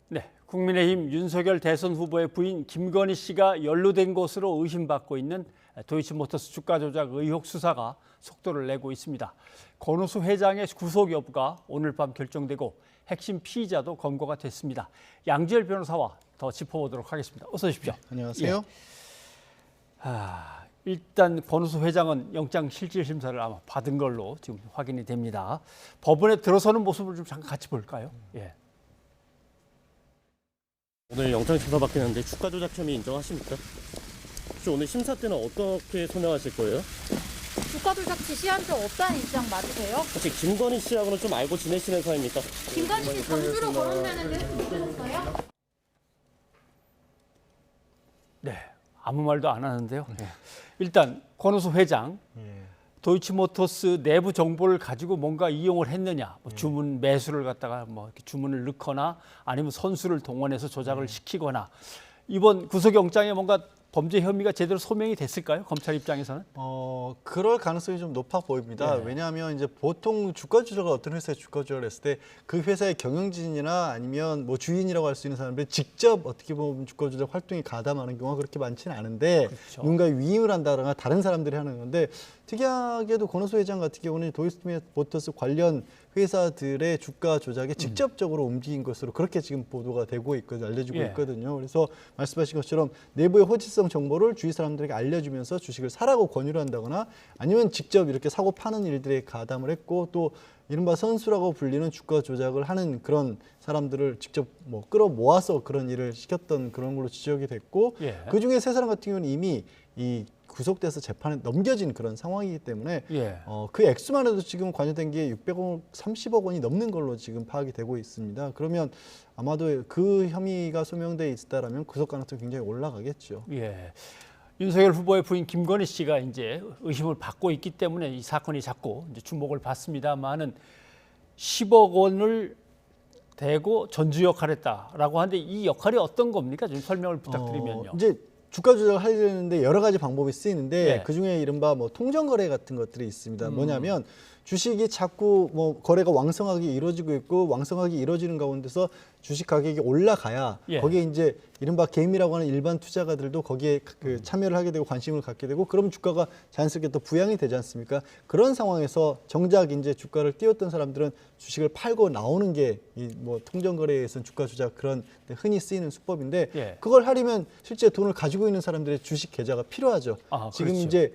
네, 국민의힘 윤석열 대선 후보의 부인 김건희 씨가 연루된 것으로 의심받고 있는 도이치모터스 주가 조작 의혹 수사가 속도를 내고 있습니다. 권오수 회장의 구속 여부가 오늘 밤 결정되고 핵심 피의자도 검거가 됐습니다. 양지열 변호사와 더 짚어보도록 하겠습니다. 어서 오십시오. 안녕하세요. 일단 권오수 회장은 영장 실질 심사를 아마 받은 걸로 지금 확인이 됩니다. 법원에 들어서는 모습을 좀 잠깐 같이 볼까요? 예. 오늘 영장 조사 받겠는데 주가 조작 혐의 인정하십니까? 혹시 오늘 심사 때는 어떻게 설명하실 거예요? 주가 조작 지시한 적 없다는 입장 맞으세요? 혹시 김건희 씨하고는 좀 알고 지내시는 사이입니까? 김건희 씨 전주로 거론되는데 있으셨어요? 네, 아무 말도 안 하는데요. 네. 일단 권오수 회장, 도이치모터스 내부 정보를 가지고 뭔가 이용을 했느냐, 뭐 주문 매수를 갖다가 뭐 이렇게 주문을 넣거나 아니면 선수를 동원해서 조작을 시키거나 이번 구속영장에 뭔가 범죄 혐의가 제대로 소명이 됐을까요? 검찰 입장에서는? 그럴 가능성이 좀 높아 보입니다. 네. 왜냐하면 이제 보통 주가 조작을 어떤 회사에 주가 조작을 했을 때 그 회사의 경영진이나 아니면 뭐 주인이라고 할 수 있는 사람들이 직접 어떻게 보면 주가 조작 활동에 가담하는 경우가 그렇게 많지는 않은데 그렇죠. 누군가 위임을 한다거나 다른 사람들이 하는 건데 특이하게도 권오수 회장 같은 경우는 도이치모터스 관련 회사들의 주가 조작에 직접적으로 움직인 것으로 그렇게 지금 보도가 되고 있거든요. 알려지고 예. 있거든요. 그래서 말씀하신 것처럼 내부의 호지성 정보를 주위 사람들에게 알려주면서 주식을 사라고 권유를 한다거나 아니면 직접 이렇게 사고 파는 일들에 가담을 했고 또 이른바 선수라고 불리는 주가 조작을 하는 그런 사람들을 직접 뭐 끌어모아서 그런 일을 시켰던 그런 걸로 지적이 됐고 예. 그중에 세 사람 같은 경우는 이미 이 구속돼서 재판에 넘겨진 그런 상황이기 때문에 예. 그 액수만 해도 지금 관여된 게 30억 원이 넘는 걸로 지금 파악이 되고 있습니다. 그러면 아마도 그 혐의가 소명돼 있다라면 구속 가능성이 굉장히 올라가겠죠. 예. 윤석열 후보의 부인 김건희 씨가 이제 의심을 받고 있기 때문에 이 사건이 자꾸 이제 주목을 받습니다만은 10억 원을 대고 전주 역할을 했다라고 하는데 이 역할이 어떤 겁니까? 좀 설명을 부탁드리면요. 이제 주가 조작을 하려는데 여러 가지 방법이 쓰이는데 네. 그중에 이른바 뭐 통정 거래 같은 것들이 있습니다. 뭐냐면 주식이 자꾸 뭐 거래가 왕성하게 이루어지고 있고 왕성하게 이루어지는 가운데서 주식 가격이 올라가야 예. 거기에 이제 이른바 개미라고 하는 일반 투자가들도 거기에 그 참여를 하게 되고 관심을 갖게 되고 그러면 주가가 자연스럽게 또 부양이 되지 않습니까? 그런 상황에서 정작 이제 주가를 띄웠던 사람들은 주식을 팔고 나오는 게 이 뭐 통정 거래에서는 주가 조작 그런 데 흔히 쓰이는 수법인데 예. 그걸 하려면 실제 돈을 가지고 있는 사람들의 주식 계좌가 필요하죠. 지금 그렇죠. 이제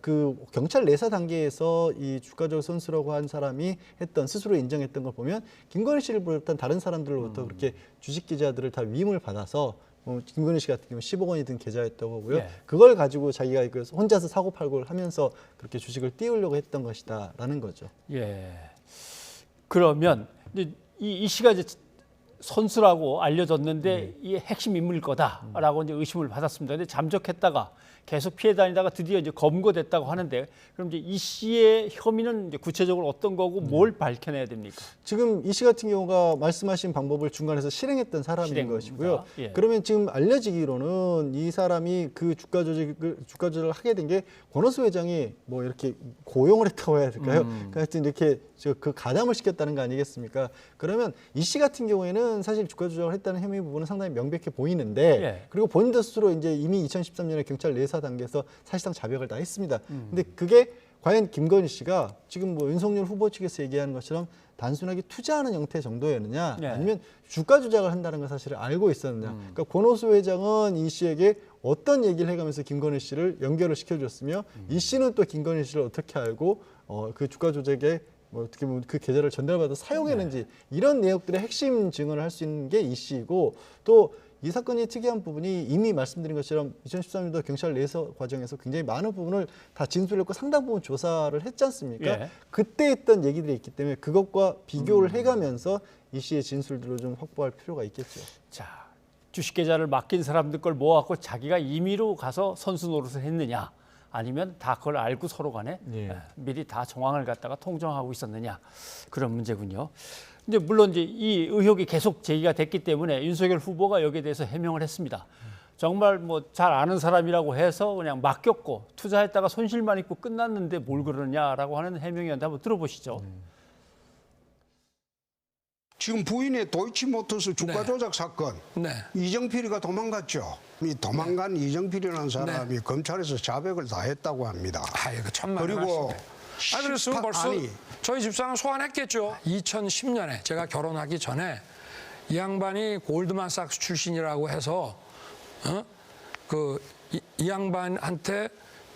그 경찰 내사 단계에서 이 주가적 선수라고 한 사람이 했던 스스로 인정했던 걸 보면 김건희 씨를 비롯한 다른 사람들로부터 그렇게 주식 계좌들을 다 위임을 받아서 김건희 씨 같은 경우 10억 원이 든 계좌였다고 하고요. 예. 그걸 가지고 자기가 그 혼자서 사고 팔고를 하면서 그렇게 주식을 띄우려고 했던 것이다라는 거죠. 예. 그러면 이제 이 씨가 이제 선수라고 알려졌는데 이 핵심 인물일 거다라고 이제 의심을 받았습니다. 근데 잠적했다가 계속 피해 다니다가 드디어 이제 검거됐다고 하는데 그럼 이제 이 씨의 혐의는 이제 구체적으로 어떤 거고 뭘 밝혀내야 됩니까? 지금 이 씨 같은 경우가 말씀하신 방법을 중간에서 실행했던 사람인 실행입니다. 것이고요. 예. 그러면 지금 알려지기로는 이 사람이 그 주가 조작을 하게 된 게 권오수 회장이 뭐 이렇게 고용을 했다고 해야 될까요? 그러니까 하여튼 이렇게 그 가담을 시켰다는 거 아니겠습니까? 그러면 이 씨 같은 경우에는 사실 주가 조작을 했다는 혐의 부분은 상당히 명백해 보이는데 예. 그리고 본인도 스스로 이제 이미 2013년에 경찰 내사 단계에서 사실상 자백을 다 했습니다. 근데 그게 과연 김건희 씨가 지금 뭐 윤석열 후보 측에서 얘기하는 것처럼 단순하게 투자하는 형태 정도였느냐 예. 아니면 주가 조작을 한다는 걸 사실을 알고 있었느냐. 그러니까 권오수 회장은 이 씨에게 어떤 얘기를 해가면서 김건희 씨를 연결을 시켜줬으며 이 씨는 또 김건희 씨를 어떻게 알고 그 주가 조작에 뭐 어떻게 보면 그 계좌를 전달받아 사용했는지 이런 내용들의 핵심 증언을 할 수 있는 게 이 씨이고 또 이 사건이 특이한 부분이 이미 말씀드린 것처럼 2013년도 경찰 내사 과정에서 굉장히 많은 부분을 다 진술했고 상당 부분 조사를 했지 않습니까? 예. 그때 했던 얘기들이 있기 때문에 그것과 비교를 해가면서 이 씨의 진술들을 좀 확보할 필요가 있겠죠. 자, 주식 계좌를 맡긴 사람들 걸 모아갖고 자기가 임의로 가서 선수 노릇을 했느냐 아니면 다 그걸 알고 서로 간에 예. 미리 다 정황을 갖다가 통정하고 있었느냐 그런 문제군요. 근데 물론 이제 이 의혹이 계속 제기가 됐기 때문에 윤석열 후보가 여기에 대해서 해명을 했습니다. 정말 뭐 잘 아는 사람이라고 해서 그냥 맡겼고 투자했다가 손실만 입고 끝났는데 뭘 그러냐라고 하는 해명이었는데 한번 들어보시죠. 지금 부인의 도이치모터스 주가 네. 조작 사건 네. 이정필이가 도망갔죠. 이 도망간 이정필이라는 사람이 검찰에서 자백을 다 했다고 합니다. 아이고 천만 그리고 그랬으면 벌써 아니, 저희 집사람 소환했겠죠. 2010년에 제가 결혼하기 전에 이 양반이 골드만삭스 출신이라고 해서 이 양반한테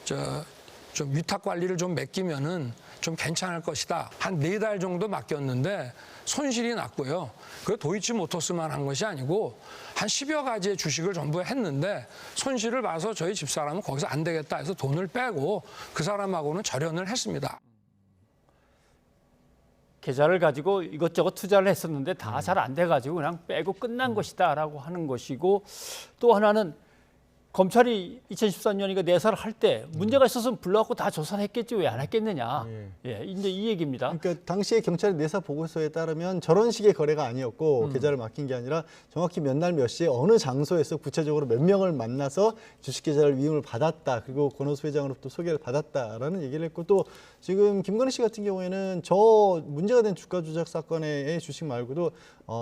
좀 위탁 관리를 좀 맡기면은 좀 괜찮을 것이다. 한 4달 정도 맡겼는데 손실이 났고요. 그 도이치모터스만 한 것이 아니고 한 10여 가지의 주식을 전부 했는데 손실을 봐서 저희 집사람은 거기서 안 되겠다 해서 돈을 빼고 그 사람하고는 절연을 했습니다. 계좌를 가지고 이것저것 투자를 했었는데 다 잘 안 돼가지고 그냥 빼고 끝난 것이다라고 하는 것이고, 또 하나는 검찰이 2014년이니까 내사를 할 때 문제가 있어서 불러갖고 다 조사를 했겠지 왜 안 했겠느냐. 예, 이제 이 얘기입니다. 그러니까 당시에 경찰의 내사 보고서에 따르면 저런 식의 거래가 아니었고 계좌를 맡긴 게 아니라 정확히 몇 날 몇 시에 어느 장소에서 구체적으로 몇 명을 만나서 주식 계좌를 위임을 받았다. 그리고 권오수 회장으로부터 소개를 받았다라는 얘기를 했고, 또 지금 김건희 씨 같은 경우에는 저 문제가 된 주가 조작 사건의 주식 말고도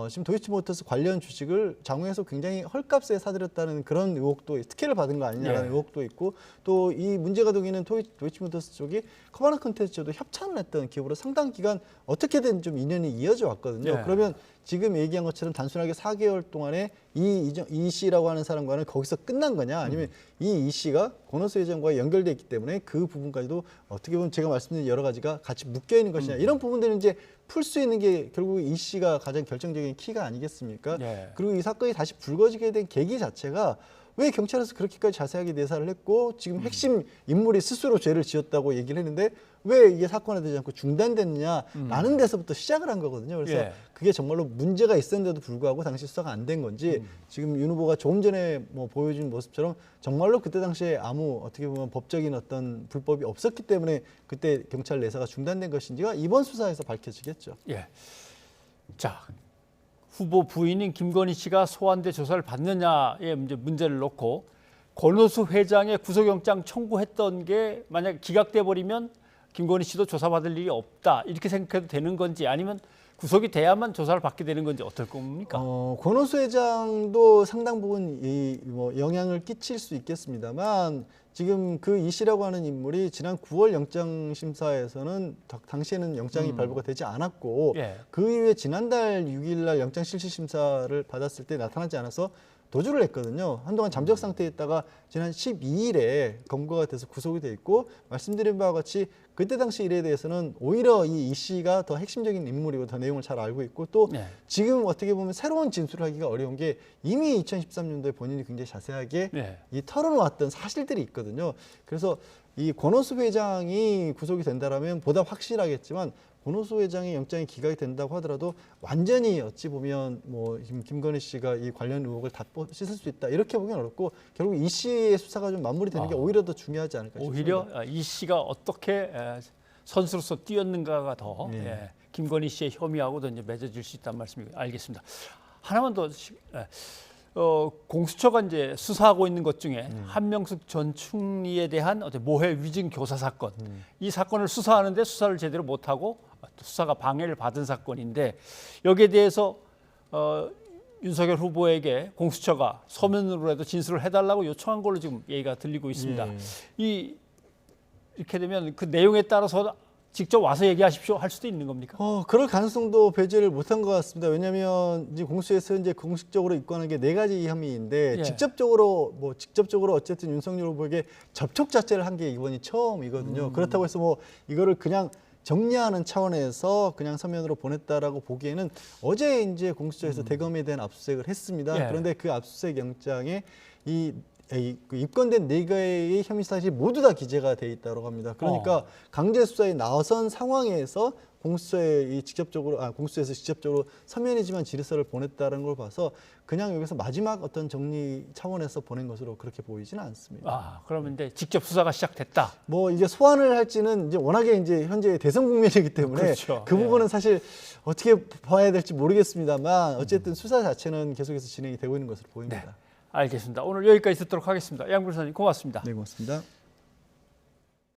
지금 도이치모터스 관련 주식을 장외에서 굉장히 헐값에 사들였다는 그런 의혹도, 특혜를 받은 거 아니냐라는 의혹도 있고, 또 이 문제가 되고 있는 도이치모터스 쪽이 커바나 컨텐츠도 협찬을 했던 기업으로 상당 기간 어떻게든 좀 인연이 이어져 왔거든요. 네. 그러면 지금 얘기한 것처럼 단순하게 4개월 동안에 이 씨라고 하는 사람과는 거기서 끝난 거냐, 아니면 이 씨가 권오수 회장과 연결돼 있기 때문에 그 부분까지도 어떻게 보면 제가 말씀드린 여러 가지가 같이 묶여 있는 것이냐, 이런 부분들은 이제 풀 수 있는 게 결국 이 씨가 가장 결정적인 키가 아니겠습니까? 네. 그리고 이 사건이 다시 불거지게 된 계기 자체가 왜 경찰에서 그렇게까지 자세하게 내사를 했고 지금 핵심 인물이 스스로 죄를 지었다고 얘기를 했는데 왜 이게 사건화 되지 않고 중단됐느냐라는 데서부터 시작을 한 거거든요. 그래서 예. 그게 정말로 문제가 있었는데도 불구하고 당시 수사가 안 된 건지 지금 윤 후보가 조금 전에 뭐 보여준 모습처럼 정말로 그때 당시에 아무 어떻게 보면 법적인 어떤 불법이 없었기 때문에 그때 경찰 내사가 중단된 것인지가 이번 수사에서 밝혀지겠죠. 예. 자, 후보 부인인 김건희 씨가 소환돼 조사를 받느냐의 문제를 놓고 권오수 회장의 구속영장 청구했던 게 만약 기각돼 버리면 김건희 씨도 조사받을 일이 없다 이렇게 생각해도 되는 건지, 아니면 구속이 돼야만 조사를 받게 되는 건지 어떨 겁니까? 권오수 회장도 상당 부분 뭐 영향을 끼칠 수 있겠습니다만 지금 그 이 씨라고 하는 인물이 지난 9월 영장심사에서는 당시에는 영장이 발부가 되지 않았고 예. 그 이후에 지난달 6일 날 영장실시심사를 받았을 때 나타나지 않아서 도주를 했거든요. 한동안 잠적 상태에 있다가 지난 12일에 검거가 돼서 구속이 돼 있고, 말씀드린 바와 같이 그때 당시 일에 대해서는 오히려 이 씨가 더 핵심적인 인물이고 더 내용을 잘 알고 있고, 또 네. 지금 어떻게 보면 새로운 진술을 하기가 어려운 게 이미 2013년도에 본인이 굉장히 자세하게 네. 이 털어놓았던 사실들이 있거든요. 그래서 이 권오수 회장이 구속이 된다라면 보다 확실하겠지만 권오수 회장의 영장이 기각이 된다고 하더라도 완전히 어찌 보면 뭐 김건희 씨가 이 관련 의혹을 다 씻을 수 있다 이렇게 보기는 어렵고, 결국 이 씨의 수사가 좀 마무리되는 게 오히려 더 중요하지 않을까 싶습니다. 오히려 이 씨가 어떻게 선수로서 뛰었는가가 더 네. 예, 김건희 씨의 혐의하고도 이제 맺어질 수 있다는 말씀이고, 알겠습니다. 하나만 더 공수처가 이제 수사하고 있는 것 중에 한명숙 전 총리에 대한 어떤 모해 위증 교사 사건, 이 사건을 수사하는데 수사를 제대로 못하고 수사가 방해를 받은 사건인데, 여기에 대해서 윤석열 후보에게 공수처가 서면으로라도 진술을 해달라고 요청한 걸로 지금 얘기가 들리고 있습니다. 이렇게 되면 그 내용에 따라서 직접 와서 얘기하십시오 할 수도 있는 겁니까? 그럴 가능성도 배제를 못한 것 같습니다. 왜냐하면 이제 공수처에서 이제 공식적으로 입건한 게 4가지 혐의인데 예. 직접적으로 어쨌든 윤석열 후보에게 접촉 자체를 한 게 이번이 처음이거든요. 그렇다고 해서 뭐 이거를 그냥 정리하는 차원에서 그냥 서면으로 보냈다라고 보기에는 어제 이제 공수처에서 대검에 대한 압수수색을 했습니다. 예. 그런데 그 압수수색 영장에 그 입건된 4개의 혐의 사실이 모두 다 기재가 돼 있다고 합니다. 그러니까 강제 수사에 나선 상황에서 공수처에서 직접적으로 서면이지만 질서를 보냈다는 걸 봐서 그냥 여기서 마지막 어떤 정리 차원에서 보낸 것으로 그렇게 보이지는 않습니다. 그러면 이제 직접 수사가 시작됐다. 뭐 이게 소환을 할지는 이제 워낙에 이제 현재 대선 국면이기 때문에 그렇죠. 그 부분은 사실 어떻게 봐야 될지 모르겠습니다만 어쨌든 수사 자체는 계속해서 진행이 되고 있는 것으로 보입니다. 알겠습니다. 오늘 여기까지 듣도록 하겠습니다. 양 변호사님 고맙습니다. 네, 고맙습니다.